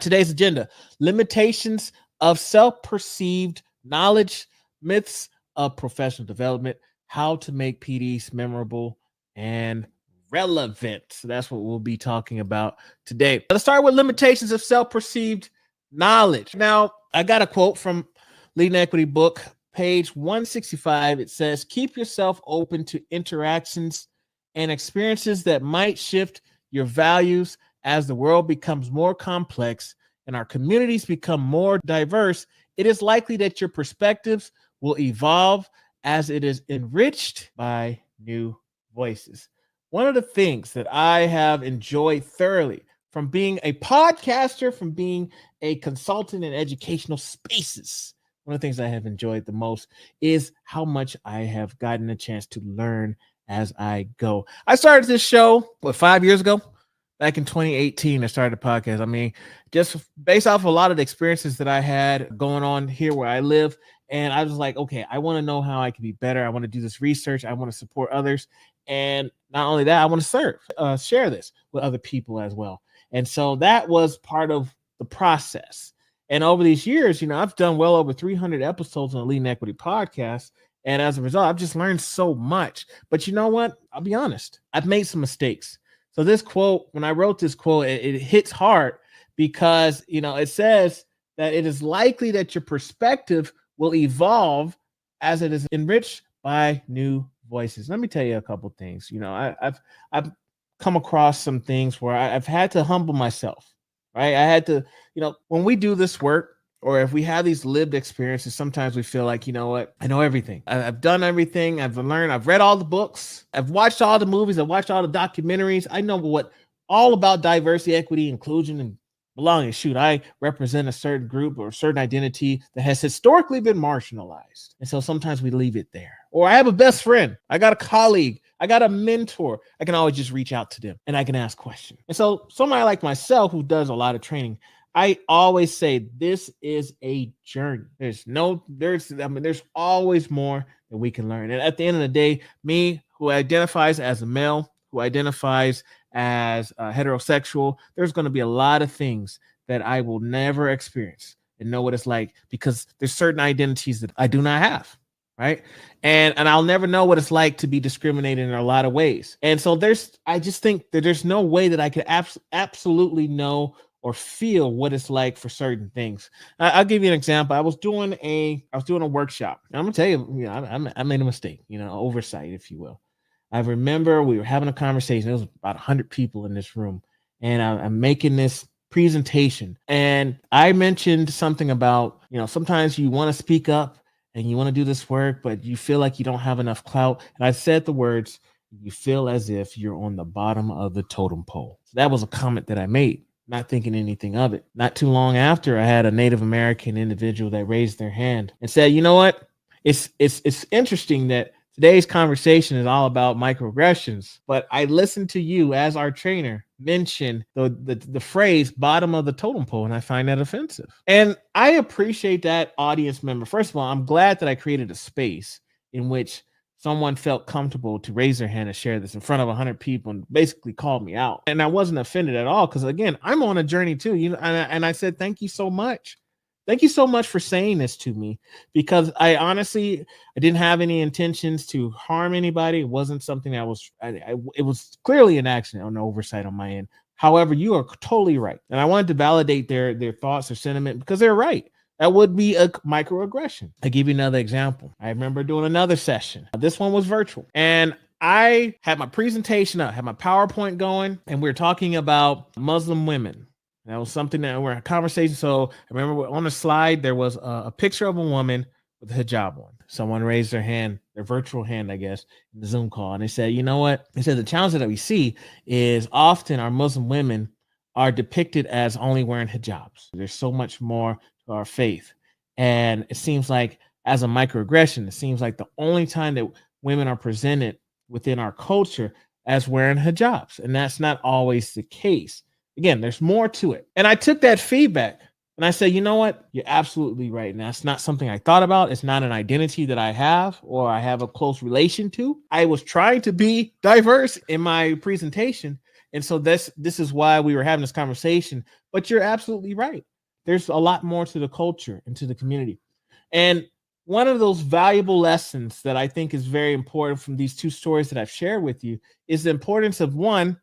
Today's agenda: limitations of self-perceived knowledge, myths of professional development, how to make PDs memorable and relevant. So that's what we'll be talking about today. Let's start with limitations of self-perceived knowledge. Now, I got a quote from Leading Equity book, page 165. It says, keep yourself open to interactions and experiences that might shift your values. As the world becomes more complex and our communities become more diverse, it is likely that your perspectives will evolve as it is enriched by new voices. One of the things that I have enjoyed thoroughly from being a podcaster, from being a consultant in educational spaces, one of the things I have enjoyed the most is how much I have gotten a chance to learn as I go. I started this show, 5 years ago? Back in 2018, I started a podcast. I mean, just based off a lot of the experiences that I had going on here where I live. And I was like, okay, I want to know how I can be better. I want to do this research. I want to support others. And not only that, I want to share this with other people as well. And so that was part of the process. And over these years, I've done well over 300 episodes on the Leading Equity podcast. And as a result, I've just learned so much. But you know what? I'll be honest. I've made some mistakes. So this quote, when I wrote this quote, it hits hard because, it says that it is likely that your perspective will evolve as it is enriched by new voices. Let me tell you a couple things. I've come across some things where I've had to humble myself, right? I had to, when we do this work, or if we have these lived experiences, sometimes we feel like, you know what? I know everything. I've done everything. I've learned. I've read all the books. I've watched all the movies. I've watched all the documentaries. I know all about diversity, equity, inclusion, and belonging. Shoot, I represent a certain group or a certain identity that has historically been marginalized. And so sometimes we leave it there. Or I have a best friend. I got a colleague. I got a mentor. I can always just reach out to them and I can ask questions. And so somebody like myself who does a lot of training, I always say this is a journey. There's always more that we can learn. And at the end of the day, me who identifies as a male, who identifies as heterosexual, there's going to be a lot of things that I will never experience and know what it's like because there's certain identities that I do not have. Right. And I'll never know what it's like to be discriminated in a lot of ways. And so I just think that there's no way that I could absolutely know or feel what it's like for certain things. I'll give you an example. I was doing a workshop. I'm gonna tell you, I made a mistake, oversight, if you will. I remember we were having a conversation. There was about 100 people in this room, and I'm making this presentation. And I mentioned something about, sometimes you want to speak up and you want to do this work, but you feel like you don't have enough clout. And I said the words, you feel as if you're on the bottom of the totem pole. So that was a comment that I made, not thinking anything of it. Not too long after, I had a Native American individual that raised their hand and said, you know what? It's interesting that today's conversation is all about microaggressions, but I listened to you as our trainer mention the phrase bottom of the totem pole, and I find that offensive. And I appreciate that audience member. First of all, I'm glad that I created a space in which someone felt comfortable to raise their hand and share this in front of 100 people and basically called me out. And I wasn't offended at all because, again, I'm on a journey too. And I said, thank you so much. Thank you so much for saying this to me, because I didn't have any intentions to harm anybody. It wasn't something that it was clearly an accident or an oversight on my end. However, you are totally right. And I wanted to validate their thoughts or sentiment because they're right. That would be a microaggression. I'll give you another example. I remember doing another session. This one was virtual. And I had my presentation up, had my PowerPoint going, and we were talking about Muslim women. That was something that we're in a conversation. So I remember on the slide, there was a picture of a woman with a hijab on. Someone raised their hand, their virtual hand, I guess, in the Zoom call. And they said, you know what? They said the challenge that we see is often our Muslim women are depicted as only wearing hijabs. There's so much more to our faith. And it seems like as a microaggression, it seems like the only time that women are presented within our culture as wearing hijabs. And that's not always the case. Again, there's more to it. And I took that feedback and I said, you know what? You're absolutely right. And that's not something I thought about. It's not an identity that I have or I have a close relation to. I was trying to be diverse in my presentation. And so this is why we were having this conversation. But you're absolutely right. There's a lot more to the culture and to the community. And one of those valuable lessons that I think is very important from these two stories that I've shared with you is the importance of one,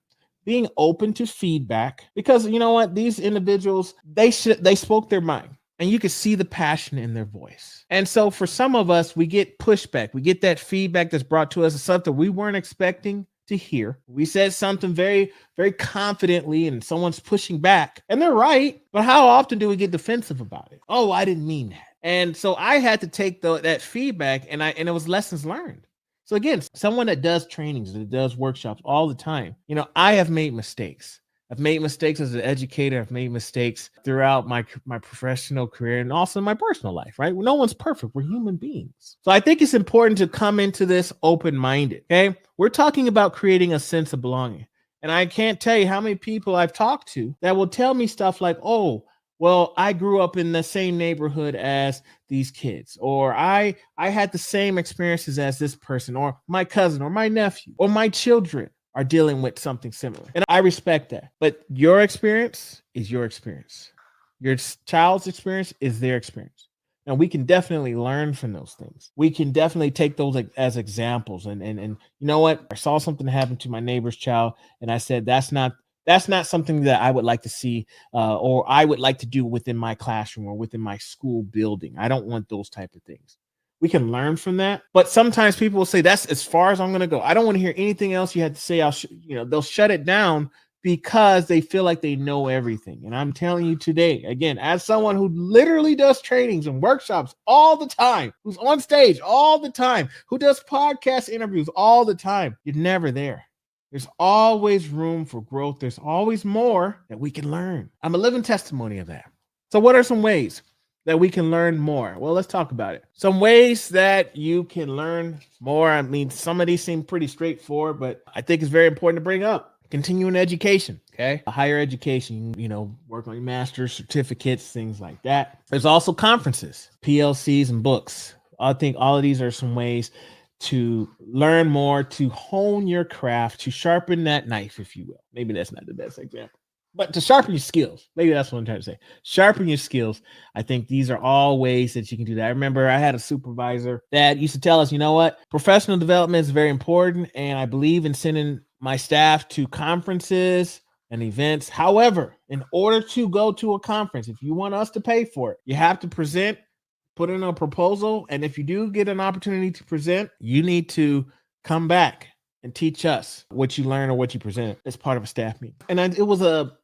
being open to feedback, because you know what, these individuals, they spoke their mind, and you could see the passion in their voice. And so for some of us, we get pushback, we get that feedback that's brought to us as something we weren't expecting to hear. We said something very, very confidently, and someone's pushing back, and they're right. But how often do we get defensive about it? Oh, I didn't mean that. And so I had to take that feedback, and it was lessons learned. So again, someone that does trainings, that does workshops all the time, I have made mistakes. I've made mistakes as an educator. I've made mistakes throughout my professional career and also in my personal life, right? No one's perfect. We're human beings. So I think it's important to come into this open-minded, okay? We're talking about creating a sense of belonging. And I can't tell you how many people I've talked to that will tell me stuff like, oh, well, I grew up in the same neighborhood as these kids, or I had the same experiences as this person, or my cousin, or my nephew, or my children are dealing with something similar. And I respect that. But your experience is your experience. Your child's experience is their experience. And we can definitely learn from those things. We can definitely take those as examples. And you know what? I saw something happen to my neighbor's child, and I said, that's not something that I would like to see or I would like to do within my classroom or within my school building. I don't want those type of things. We can learn from that. But sometimes people will say, that's as far as I'm going to go. I don't want to hear anything else you had to say. They'll shut it down because they feel like they know everything. And I'm telling you today, again, as someone who literally does trainings and workshops all the time, who's on stage all the time, who does podcast interviews all the time, you're never there. There's always room for growth. There's always more that we can learn. I'm a living testimony of that. So what are some ways that we can learn more? Well, let's talk about it. Some ways that you can learn more. I mean, some of these seem pretty straightforward, but I think it's very important to bring up. Continuing education, okay? Higher education, work on your master's, certificates, things like that. There's also conferences, PLCs, and books. I think all of these are some ways to learn more, to hone your craft, to sharpen that knife, if you will. Maybe that's not the best example, but to sharpen your skills. Maybe that's what I'm trying to say. Sharpen your skills. I think these are all ways that you can do that. I remember I had a supervisor that used to tell us, you know what? Professional development is very important, and I believe in sending my staff to conferences and events. However, in order to go to a conference, if you want us to pay for it, you have to present, put in a proposal. And if you do get an opportunity to present, you need to come back and teach us what you learn or what you present as part of a staff meeting. And it was a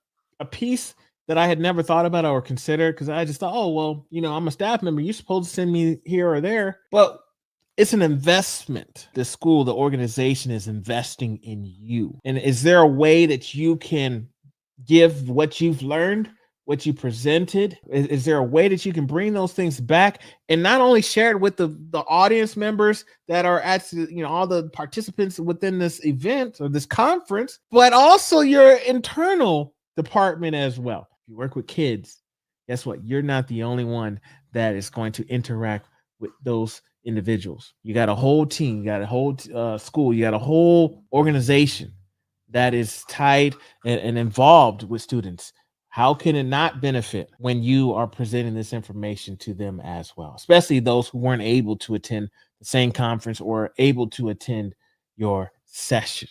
piece that I had never thought about or considered, because I just thought, oh, well, I'm a staff member. You're supposed to send me here or there. But it's an investment. The school, the organization is investing in you. And is there a way that you can give what you've learned, what you presented? Is there a way that you can bring those things back and not only share it with the audience members that are at, all the participants within this event or this conference, but also your internal department as well? If you work with kids, guess what? You're not the only one that is going to interact with those individuals. You got a whole team, you got a whole school, you got a whole organization that is tied and involved with students. How can it not benefit when you are presenting this information to them as well, especially those who weren't able to attend the same conference or able to attend your session?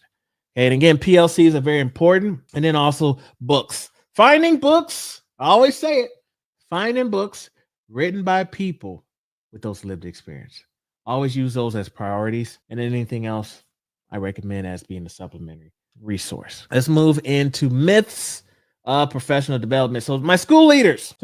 And again, PLCs are very important. And then also books. Finding books, I always say it, finding books written by people with those lived experience. Always use those as priorities, and anything else I recommend as being a supplementary resource. Let's move into myths of professional development. So my school leaders,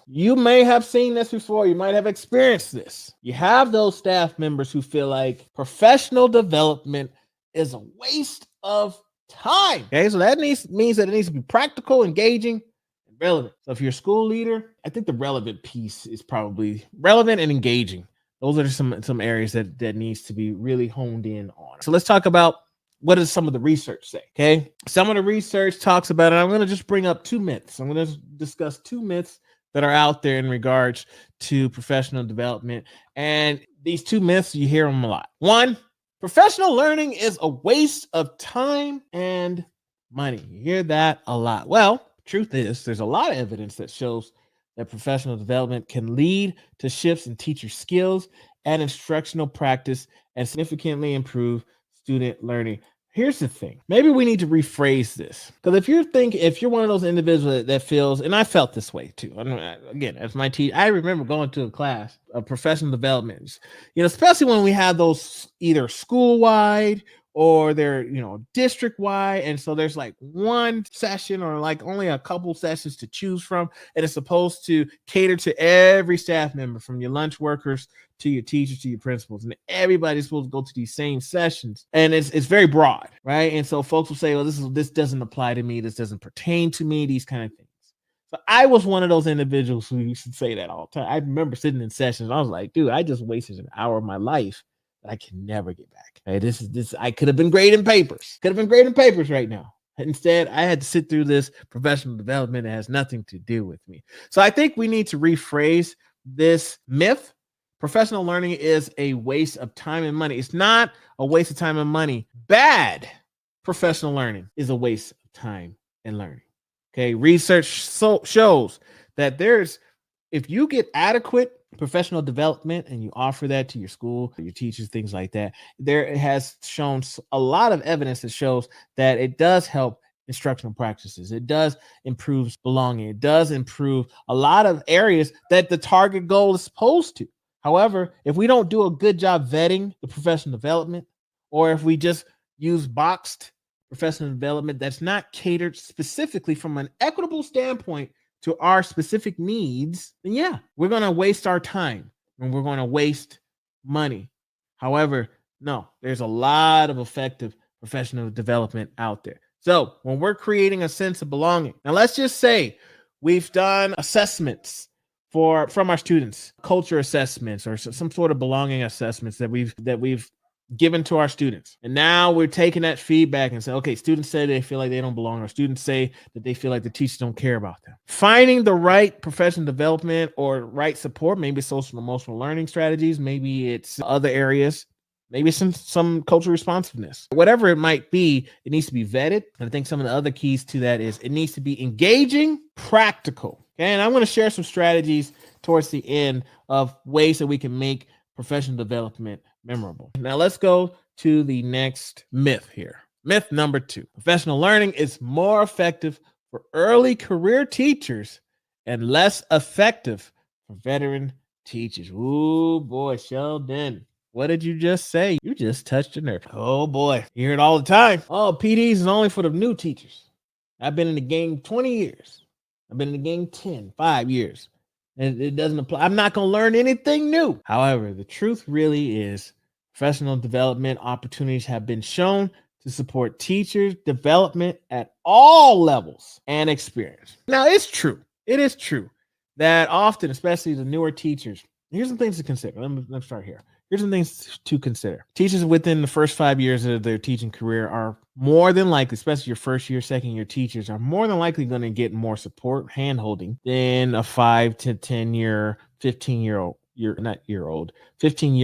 you may have seen this before. You might have experienced this. You have those staff members who feel like professional development is a waste of time. Okay, so that means that it needs to be practical, engaging, and relevant. So if you're a school leader, I think the relevant piece is probably relevant and engaging. Those are some areas that needs to be really honed in on. So let's talk about what does some of the research say, okay? Some of the research talks about it. I'm going to just bring up two myths. I'm going to discuss two myths that are out there in regards to professional development. And these two myths, you hear them a lot. One, professional learning is a waste of time and money. You hear that a lot. Well, Truth is, there's a lot of evidence that shows that professional development can lead to shifts in teacher skills and instructional practice and significantly improve student learning. Here's the thing. Maybe we need to rephrase this. Because if you're one of those individuals that feels, and I felt this way too. Again, as my teacher, I remember going to a class of professional development, especially when we had those either school-wide or they're, district-wide. And so there's like one session or like only a couple sessions to choose from. And it's supposed to cater to every staff member, from your lunch workers to your teachers to your principals, and everybody's supposed to go to these same sessions, and it's very broad, right? And so folks will say, well, this doesn't apply to me, this doesn't pertain to me, these kind of things. So I was one of those individuals who used to say that all the time. I remember sitting in sessions, I was like, dude, I just wasted an hour of my life that I can never get back. Hey, this I could have been grading papers right now. Instead, I had to sit through this professional development that has nothing to do with me. So I think we need to rephrase this myth. Professional learning is a waste of time and money. It's not a waste of time and money. Bad professional learning is a waste of time and learning. Okay, research shows that if you get adequate professional development and you offer that to your school, your teachers, things like that, it has shown a lot of evidence that shows that it does help instructional practices. It does improve belonging. It does improve a lot of areas that the target goal is supposed to. However, if we don't do a good job vetting the professional development, or if we just use boxed professional development that's not catered specifically from an equitable standpoint to our specific needs, then yeah, we're going to waste our time and we're going to waste money. However, no, there's a lot of effective professional development out there. So when we're creating a sense of belonging, now let's just say we've done assessments from our students, culture assessments or some sort of belonging assessments that we've given to our students. And now we're taking that feedback and saying, okay, students say they feel like they don't belong, or students say that they feel like the teachers don't care about them. Finding the right professional development or right support, maybe social emotional learning strategies, maybe it's other areas, maybe some cultural responsiveness, whatever it might be, it needs to be vetted. And I think some of the other keys to that is it needs to be engaging, practical. Okay, and I'm going to share some strategies towards the end of ways that we can make professional development memorable. Now let's go to the next myth here. Myth number 2. Professional learning is more effective for early career teachers and less effective for veteran teachers. Ooh, boy, Sheldon. What did you just say? You just touched a nerve. Oh, boy. You hear it all the time. Oh, PDs is only for the new teachers. I've been in the game 20 years. I've been in the game 5 years. And it doesn't apply. I'm not going to learn anything new. However, the truth really is professional development opportunities have been shown to support teachers' development at all levels and experience. Now, it's true. It is true that often, especially the newer teachers, here's some things to consider. Let me start here. Here's some things to consider. Teachers within the first 5 years of their teaching career are more than likely, especially your first year, second year teachers, are more than likely going to get more support, hand-holding than a 5 to 10 year, 15-year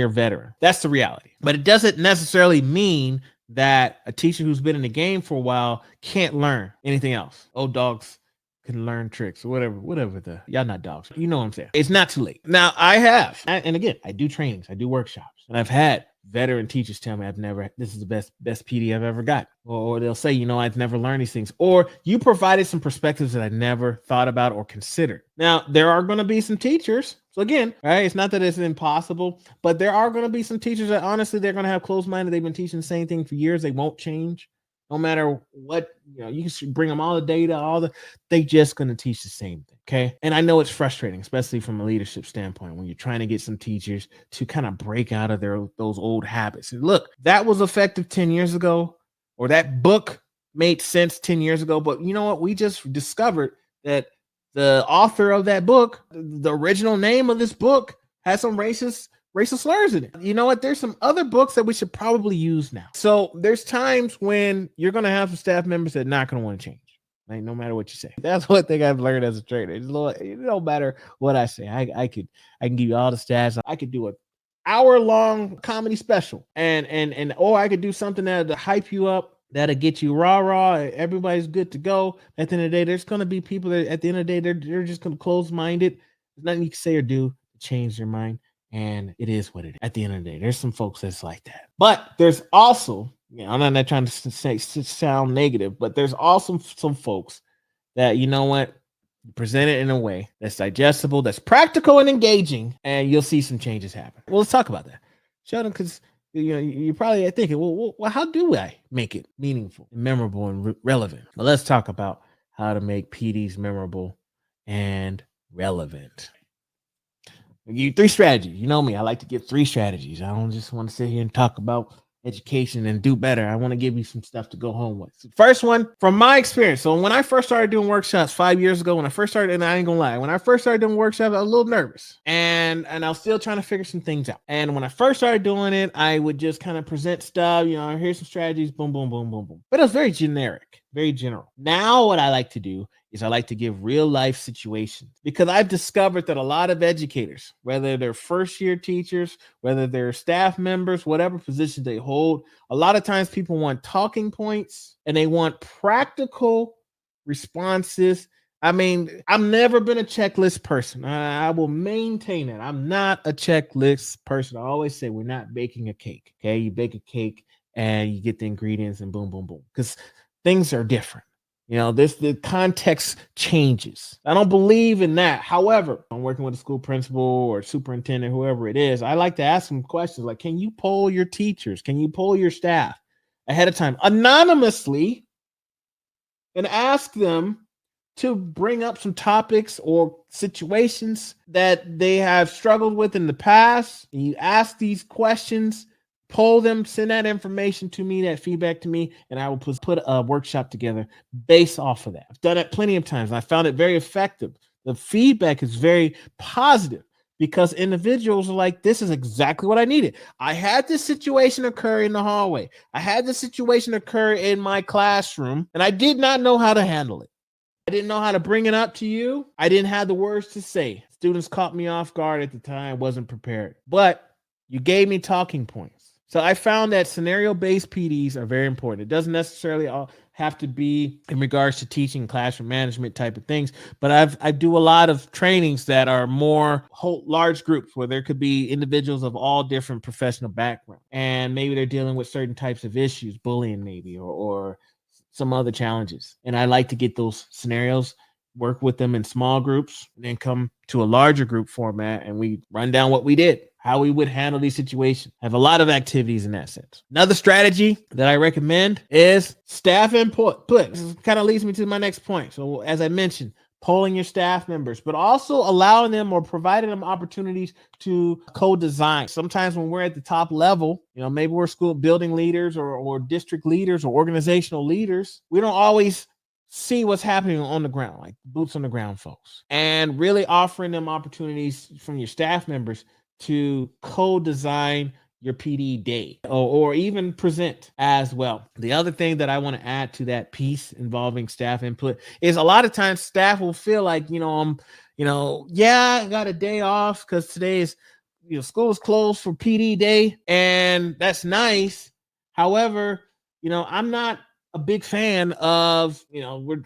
veteran. That's the reality. But it doesn't necessarily mean that a teacher who's been in the game for a while can't learn anything else. Old dogs can learn tricks or whatever y'all not dogs. You know what I'm saying? It's not too late. Now and again, I do trainings, I do workshops, and I've had veteran teachers tell me this is the best PD I've ever got. Or they'll say, I've never learned these things. Or you provided some perspectives that I never thought about or considered. Now, there are going to be some teachers. So again, right, it's not that it's impossible, but there are going to be some teachers that honestly, they're going to have closed-minded. They've been teaching the same thing for years. They won't change. No matter what, you can bring them all the data, they just going to teach the same thing. Okay. And I know it's frustrating, especially from a leadership standpoint, when you're trying to get some teachers to kind of break out of those old habits. And look, that was effective 10 years ago, or that book made sense 10 years ago. But you know what? We just discovered that the author of that book, the original name of this book, has some racist slurs in it. You know what? There's some other books that we should probably use now. So there's times when you're going to have some staff members that are not going to want to change. Like, no matter what you say. That's one thing I've learned as a trainer. It don't matter what I say. I can give you all the stats. I could do an hour-long comedy special, and or I could do something that to hype you up that'll get you rah. Everybody's good to go. At the end of the day, there's going to be people that at the end of the day, they're just going to close minded. There's nothing you can say or do to change their mind. And it is what it is. At the end of the day, there's some folks that's like that. But there's also, I'm not trying to sound negative, but there's also some folks that, you know what, present it in a way that's digestible, that's practical and engaging, and you'll see some changes happen. Well, let's talk about that, Sheldon, because you're probably thinking, well, how do I make it meaningful, and memorable, and relevant? Well, let's talk about how to make PDs memorable and relevant. You 3 strategies. You know me, I like to give 3 strategies. I don't just want to sit here and talk about education and do better. I want to give you some stuff to go home with. So first one, from my experience. So when I first started doing workshops 5 years ago, when I first started, and I ain't gonna lie, when I first started doing workshops, I was a little nervous, and I was still trying to figure some things out. And when I first started doing it, I would just kind of present stuff, here's some strategies, boom, boom, boom, boom, boom. But it was very generic, very general. Now what I like to do is I like to give real life situations, because I've discovered that a lot of educators, whether they're first year teachers, whether they're staff members, whatever position they hold, a lot of times people want talking points and they want practical responses. I mean, I've never been a checklist person. I will maintain it. I'm not a checklist person. I always say we're not baking a cake. Okay. You bake a cake and you get the ingredients and boom, boom, boom. Because things are different. The context changes. I don't believe in that. However, I'm working with a school principal or superintendent, whoever it is. I like to ask them questions like, can you poll your teachers? Can you poll your staff ahead of time anonymously and ask them to bring up some topics or situations that they have struggled with in the past? And you ask these questions, poll them, send that information to me, that feedback to me, and I will put a workshop together based off of that. I've done it plenty of times, and I found it very effective. The feedback is very positive because individuals are like, this is exactly what I needed. I had this situation occur in the hallway. I had this situation occur in my classroom, and I did not know how to handle it. I didn't know how to bring it up to you. I didn't have the words to say. Students caught me off guard at the time, wasn't prepared. But you gave me talking points. So I found that scenario-based PDs are very important. It doesn't necessarily all have to be in regards to teaching, classroom management type of things, but I do a lot of trainings that are more large groups where there could be individuals of all different professional backgrounds, and maybe they're dealing with certain types of issues, bullying maybe, or some other challenges. And I like to get those scenarios, work with them in small groups, and then come to a larger group format, and we run down what we did, how we would handle these situations. I have a lot of activities in that sense. Another strategy that I recommend is staff input. This kind of leads me to my next point. So as I mentioned, polling your staff members, but also allowing them or providing them opportunities to co-design. Sometimes when we're at the top level, maybe we're school building leaders or district leaders or organizational leaders, we don't always see what's happening on the ground, like boots on the ground folks, and really offering them opportunities from your staff members to co-design your PD day or even present as well. The other thing that I want to add to that piece involving staff input is a lot of times staff will feel like, I got a day off because today is, school is closed for PD day, and that's nice. However, I'm not a big fan of,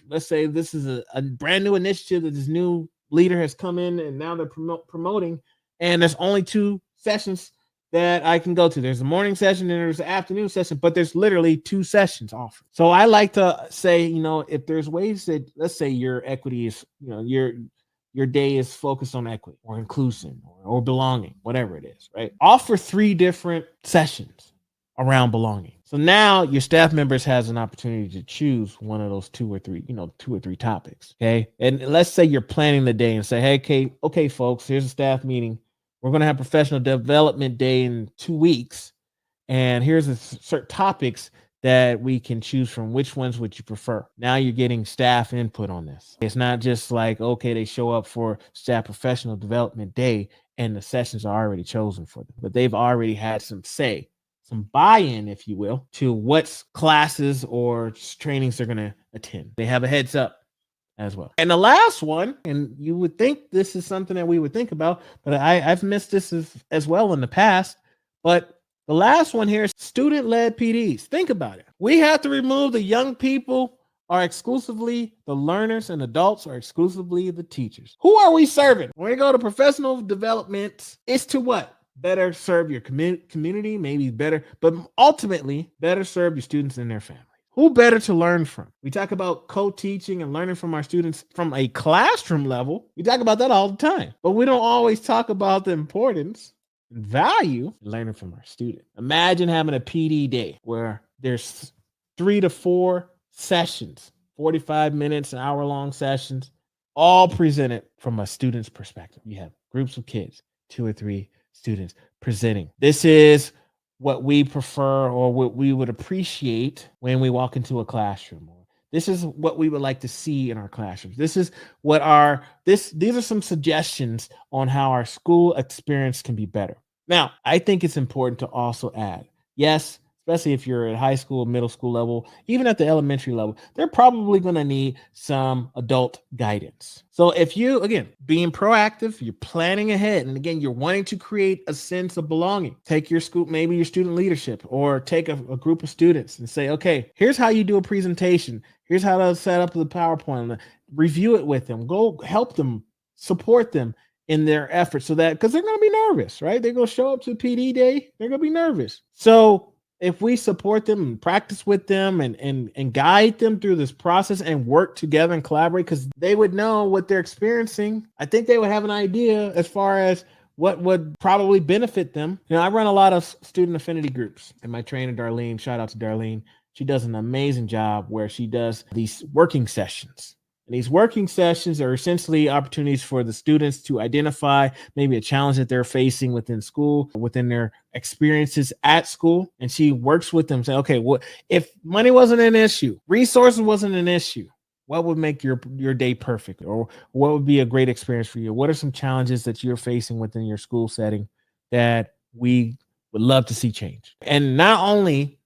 let's say this is a brand new initiative that this new leader has come in and now they're promoting, and there's only 2 sessions that I can go to. There's a morning session and there's an afternoon session, but there's literally 2 sessions offered. So I like to say, if there's ways that, let's say your equity is, your day is focused on equity or inclusion or belonging, whatever it is, right? Offer 3 different sessions around belonging. So now your staff members has an opportunity to choose one of those 2 or 3 topics. Okay. And let's say you're planning the day and say, hey, okay, folks, here's a staff meeting. We're going to have professional development day in 2 weeks. And here's certain topics that we can choose from. Which ones would you prefer? Now you're getting staff input on this. It's not just like, okay, they show up for staff professional development day and the sessions are already chosen for them, but they've already had some say, some buy-in, if you will, to what classes or trainings they're going to attend. They have a heads up as well. And the last one, and you would think this is something that we would think about, but I've missed this as well in the past, but The last one here is student-led PDs. Think about it. We have to remove the young people are exclusively the learners and adults are exclusively the teachers. Who are we serving? When we go to professional development, it's to what? Better serve your community, maybe better, but ultimately better serve your students and their family. Who better to learn from? We talk about co-teaching and learning from our students from a classroom level. We talk about that all the time, but we don't always talk about the importance and value in learning from our student. Imagine having a PD day where there's 3 to 4 sessions, 45 minutes, an hour-long sessions, all presented from a student's perspective. You have groups of kids, 2 or 3 students presenting. This is what we prefer or what we would appreciate when we walk into a classroom. This is what we would like to see in our classrooms. This is what these are some suggestions on how our school experience can be better. Now, I think it's important to also add, yes, especially if you're at high school, middle school level, even at the elementary level, they're probably going to need some adult guidance. So if you, again, being proactive, you're planning ahead, and again, you're wanting to create a sense of belonging, take your school, maybe your student leadership, or take a group of students and say, okay, here's how you do a presentation. Here's how to set up the PowerPoint, review it with them, go help them, support them in their efforts so that, because they're going to be nervous, right? They're going to show up to PD day. They're going to be nervous. So if we support them and practice with them and guide them through this process and work together and collaborate, because they would know what they're experiencing, I think they would have an idea as far as what would probably benefit them. You know, I run a lot of student affinity groups, and my trainer, Darlene, shout out to Darlene. She does an amazing job where she does these working sessions. And these working sessions are essentially opportunities for the students to identify maybe a challenge that they're facing within school, within their experiences at school. And she works with them, say, okay, well, if money wasn't an issue, resources wasn't an issue, what would make your day perfect? Or what would be a great experience for you? What are some challenges that you're facing within your school setting that we would love to see change? And not only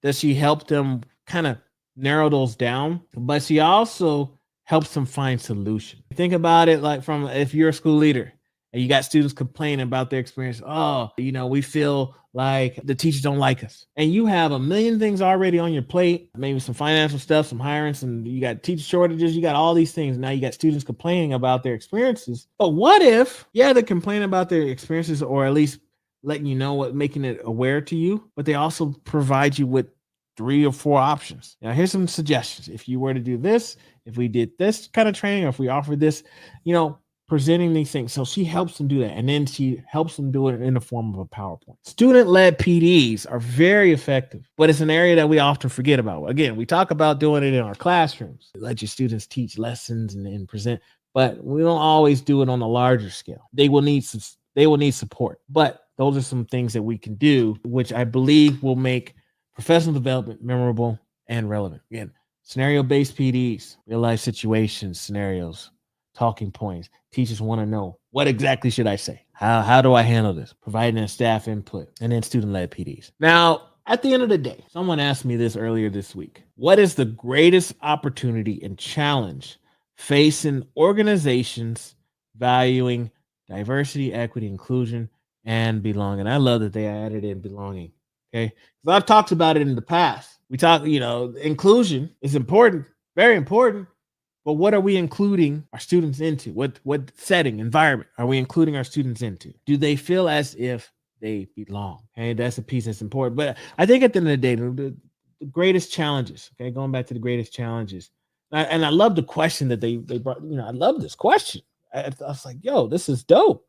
does she help them kind of narrow those down, but she also helps them find solutions. Think about it like from if you're a school leader and you got students complaining about their experience. Oh, you know, we feel like the teachers don't like us. And you have a million things already on your plate, maybe some financial stuff, some hiring, some, you got teacher shortages, you got all these things. Now you got students complaining about their experiences. But what if, yeah, they're complaining about their experiences, or at least letting you know what, making it aware to you, but they also provide you with 3 or 4 options. Now, here's some suggestions. If you were to do this, if we did this kind of training, or if we offered this, you know, presenting these things. So she helps them do that. And then she helps them do it in the form of a PowerPoint. Student-led PDs are very effective, but it's an area that we often forget about. Again, we talk about doing it in our classrooms. Let your students teach lessons and present, but we don't always do it on a larger scale. They will need support, but those are some things that we can do, which I believe will make professional development memorable and relevant. Again, scenario-based PDs, real-life situations, scenarios, talking points. Teachers want to know, what exactly should I say? How do I handle this? Providing staff input, and then student-led PDs. Now, at the end of the day, someone asked me this earlier this week. What is the greatest opportunity and challenge facing organizations valuing diversity, equity, inclusion, and belonging? I love that they added in belonging. Okay. Because I've talked about it in the past. We talk, you know, inclusion is important, very important. But what are we including our students into? What setting, environment are we including our students into? Do they feel as if they belong? Okay, that's a piece that's important. But I think at the end of the day, the greatest challenges, okay, going back to the greatest challenges. And I love the question that they brought, you know, I love this question. I was like, yo, this is dope.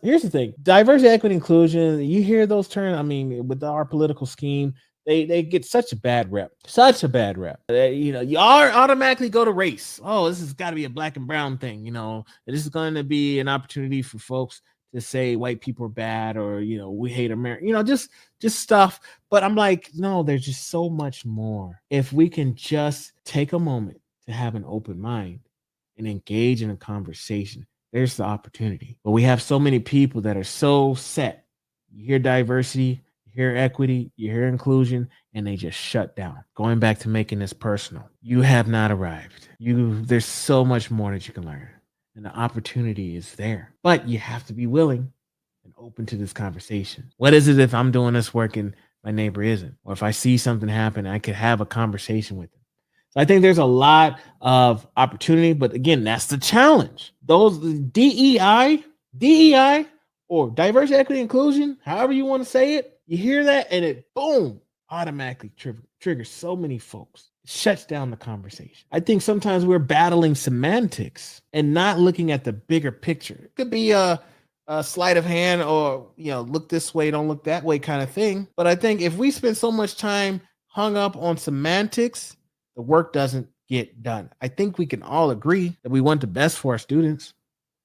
Here's the thing: diversity, equity, inclusion. You hear those terms. I mean, with our political scheme, they get such a bad rep. Such a bad rep. You know, you automatically go to race. Oh, this has got to be a black and brown thing. You know, this is going to be an opportunity for folks to say white people are bad, or, you know, we hate America. You know, just stuff. But I'm like, no, there's just so much more. If we can just take a moment to have an open mind and engage in a conversation, there's the opportunity. But we have so many people that are so set. You hear diversity, you hear equity, you hear inclusion, and they just shut down. Going back to making this personal, you have not arrived. There's so much more that you can learn, and the opportunity is there. But you have to be willing and open to this conversation? What is it if I'm doing this work and my neighbor isn't? Or if I see something happen, I could have a conversation with them. So I think there's a lot of opportunity, but again, that's the challenge. Those DEI, or diversity, equity, inclusion, however you want to say it, you hear that and it boom, automatically triggers so many folks. It shuts down the conversation. I think sometimes we're battling semantics and not looking at the bigger picture. It could be a sleight of hand, or look this way, don't look that way kind of thing. But I think if we spend so much time hung up on semantics, the work doesn't get done. I think we can all agree that we want the best for our students.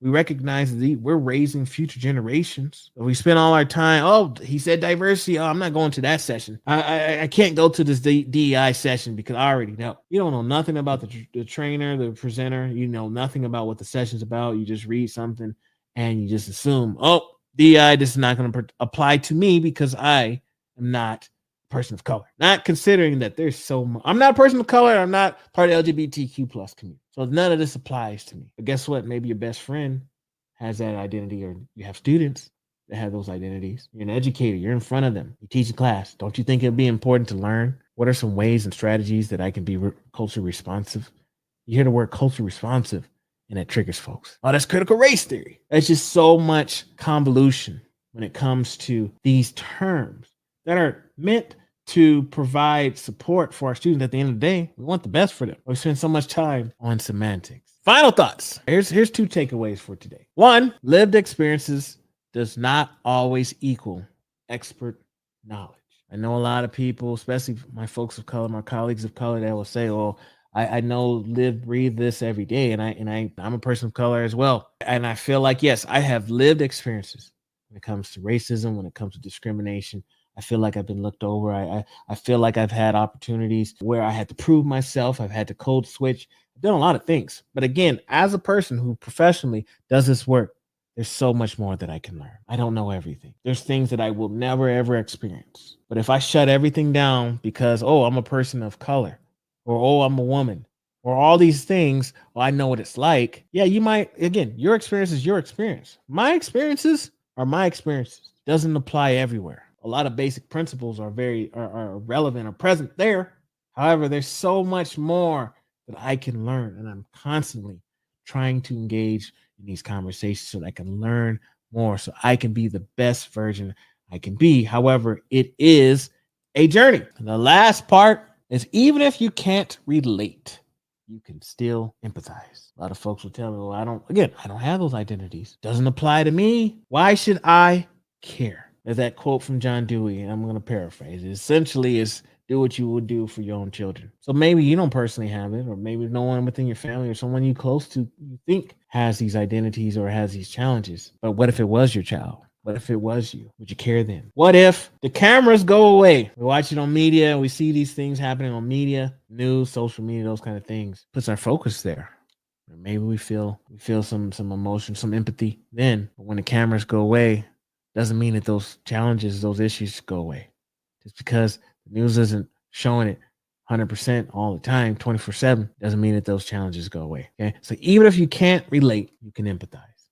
We recognize that we're raising future generations. If we spend all our time, oh, he said diversity. Oh, I'm not going to that session. I can't go to this DEI session because I already know. You don't know nothing about the trainer, the presenter. You know nothing about what the session's about. You just read something and you just assume, oh, DEI, this is not going to apply to me because I am not a person of color. Not considering that there's so much. I'm not a person of color. I'm not part of the LGBTQ plus community. So none of this applies to me. But guess what? Maybe your best friend has that identity, or you have students that have those identities. You're an educator. You're in front of them. You teach a class. Don't you think it'd be important to learn what are some ways and strategies that I can be culture responsive? You hear the word culture responsive, and it triggers folks. Oh, that's critical race theory. That's just so much convolution when it comes to these terms that are meant to provide support for our students. At the end of the day, we want the best for them. We spend so much time on semantics. Final thoughts. Here's 2 takeaways for today. 1, lived experiences does not always equal expert knowledge. I know a lot of people, especially my folks of color, my colleagues of color, that will say, "Oh, I know, live, breathe this every day," and I'm a person of color as well. And I feel like, yes, I have lived experiences when it comes to racism, when it comes to discrimination. I feel like I've been looked over. I feel like I've had opportunities where I had to prove myself. I've had to code switch. I've done a lot of things. But again, as a person who professionally does this work, there's so much more that I can learn. I don't know everything. There's things that I will never, ever experience. But if I shut everything down because, oh, I'm a person of color, or, oh, I'm a woman, or all these things, well, I know what it's like. Yeah, you might, again, your experience is your experience. My experiences are my experiences. Doesn't apply everywhere. A lot of basic principles are are relevant or present there. However, there's so much more that I can learn, and I'm constantly trying to engage in these conversations so that I can learn more, so I can be the best version I can be. However, it is a journey. And the last part is, even if you can't relate, you can still empathize. A lot of folks will tell me, well, I don't have those identities. Doesn't apply to me. Why should I care? There's that quote from John Dewey, and I'm going to paraphrase it. Essentially, is do what you would do for your own children. So maybe you don't personally have it, or maybe no one within your family or someone you close to you think has these identities or has these challenges. But what if it was your child? What if it was you? Would you care then? What if the cameras go away? We watch it on media, and we see these things happening on media, news, social media, those kind of things. Puts our focus there. Or maybe we feel some emotion, some empathy then. But when the cameras go away, doesn't mean that those challenges, those issues go away. Just because the news isn't showing it 100% all the time, 24/7, doesn't mean that those challenges go away. Okay. So even if you can't relate, you can empathize.